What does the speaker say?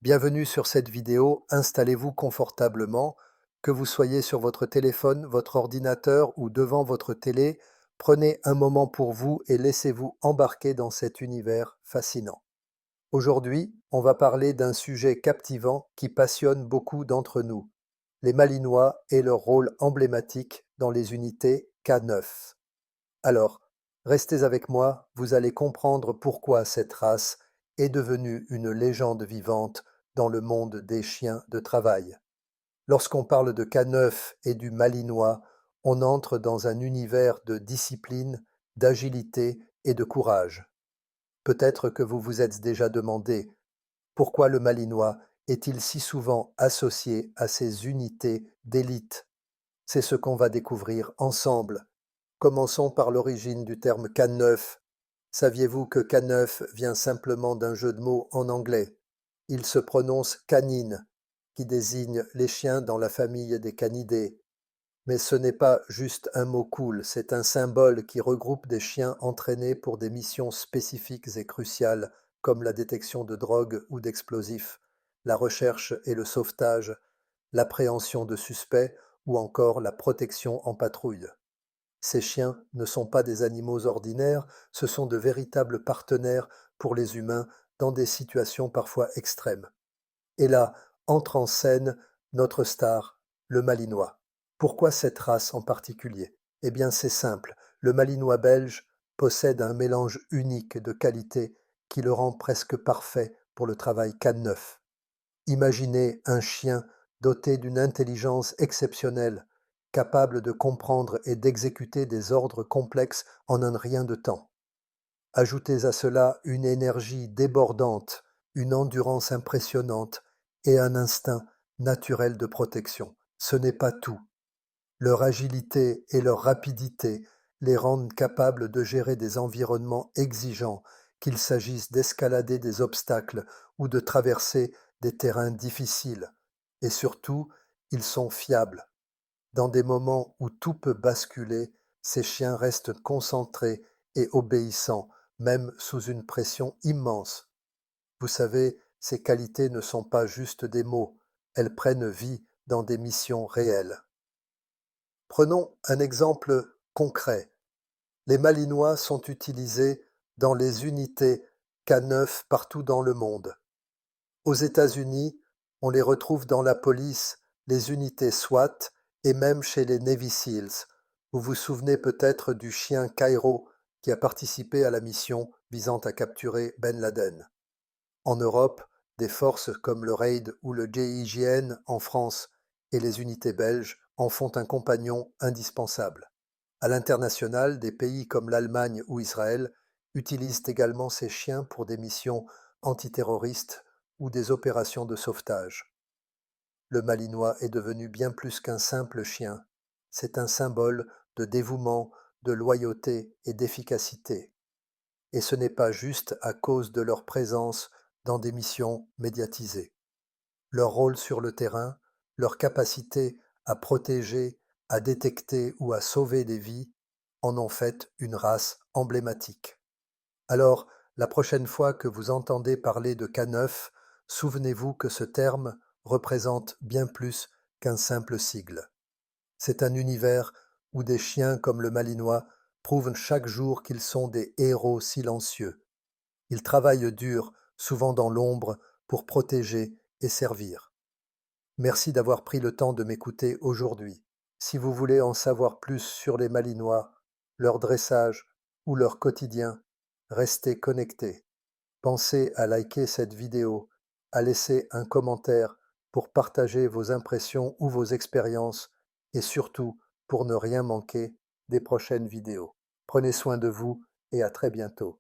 Bienvenue sur cette vidéo, installez-vous confortablement, que vous soyez sur votre téléphone, votre ordinateur ou devant votre télé, prenez un moment pour vous et laissez-vous embarquer dans cet univers fascinant. Aujourd'hui, on va parler d'un sujet captivant qui passionne beaucoup d'entre nous, les Malinois et leur rôle emblématique dans les unités K9. Alors, restez avec moi, vous allez comprendre pourquoi cette race est devenue une légende vivante dans le monde des chiens de travail. Lorsqu'on parle de K9 et du Malinois, on entre dans un univers de discipline, d'agilité et de courage. Peut-être que vous vous êtes déjà demandé pourquoi le Malinois est-il si souvent associé à ces unités d'élite. C'est ce qu'on va découvrir ensemble. Commençons par l'origine du terme K9. Saviez-vous que K9 vient simplement d'un jeu de mots en anglais? Il se prononce canine, qui désigne les chiens dans la famille des canidés. Mais ce n'est pas juste un mot cool, c'est un symbole qui regroupe des chiens entraînés pour des missions spécifiques et cruciales, comme la détection de drogue ou d'explosifs, la recherche et le sauvetage, l'appréhension de suspects ou encore la protection en patrouille. Ces chiens ne sont pas des animaux ordinaires, ce sont de véritables partenaires pour les humains dans des situations parfois extrêmes. Et là entre en scène notre star, le Malinois. Pourquoi cette race en particulier? Eh bien c'est simple, le Malinois belge possède un mélange unique de qualités qui le rend presque parfait pour le travail K9. Imaginez un chien doté d'une intelligence exceptionnelle, capable de comprendre et d'exécuter des ordres complexes en un rien de temps. Ajoutez à cela une énergie débordante, une endurance impressionnante et un instinct naturel de protection. Ce n'est pas tout. Leur agilité et leur rapidité les rendent capables de gérer des environnements exigeants, qu'il s'agisse d'escalader des obstacles ou de traverser des terrains difficiles. Et surtout, ils sont fiables. Dans des moments où tout peut basculer, ces chiens restent concentrés et obéissants, même sous une pression immense. Vous savez, ces qualités ne sont pas juste des mots, elles prennent vie dans des missions réelles. Prenons un exemple concret. Les Malinois sont utilisés dans les unités K9 partout dans le monde. Aux États-Unis, on les retrouve dans la police, les unités SWAT et même chez les Navy SEALs. Vous vous souvenez peut-être du chien Cairo qui a participé à la mission visant à capturer Ben Laden. En Europe, des forces comme le RAID ou le GIGN en France et les unités belges en font un compagnon indispensable. À l'international, des pays comme l'Allemagne ou Israël utilisent également ces chiens pour des missions antiterroristes ou des opérations de sauvetage. Le Malinois est devenu bien plus qu'un simple chien. C'est un symbole de dévouement, de loyauté et d'efficacité. Et ce n'est pas juste à cause de leur présence dans des missions médiatisées. Leur rôle sur le terrain, leur capacité à protéger, à détecter ou à sauver des vies en ont fait une race emblématique. Alors, la prochaine fois que vous entendez parler de K9, souvenez-vous que ce terme représente bien plus qu'un simple sigle. C'est un univers où des chiens comme le Malinois prouvent chaque jour qu'ils sont des héros silencieux. Ils travaillent dur, souvent dans l'ombre, pour protéger et servir. Merci d'avoir pris le temps de m'écouter aujourd'hui. Si vous voulez en savoir plus sur les Malinois, leur dressage ou leur quotidien, restez connectés. Pensez à liker cette vidéo, à laisser un commentaire pour partager vos impressions ou vos expériences et surtout pour ne rien manquer des prochaines vidéos. Prenez soin de vous et à très bientôt.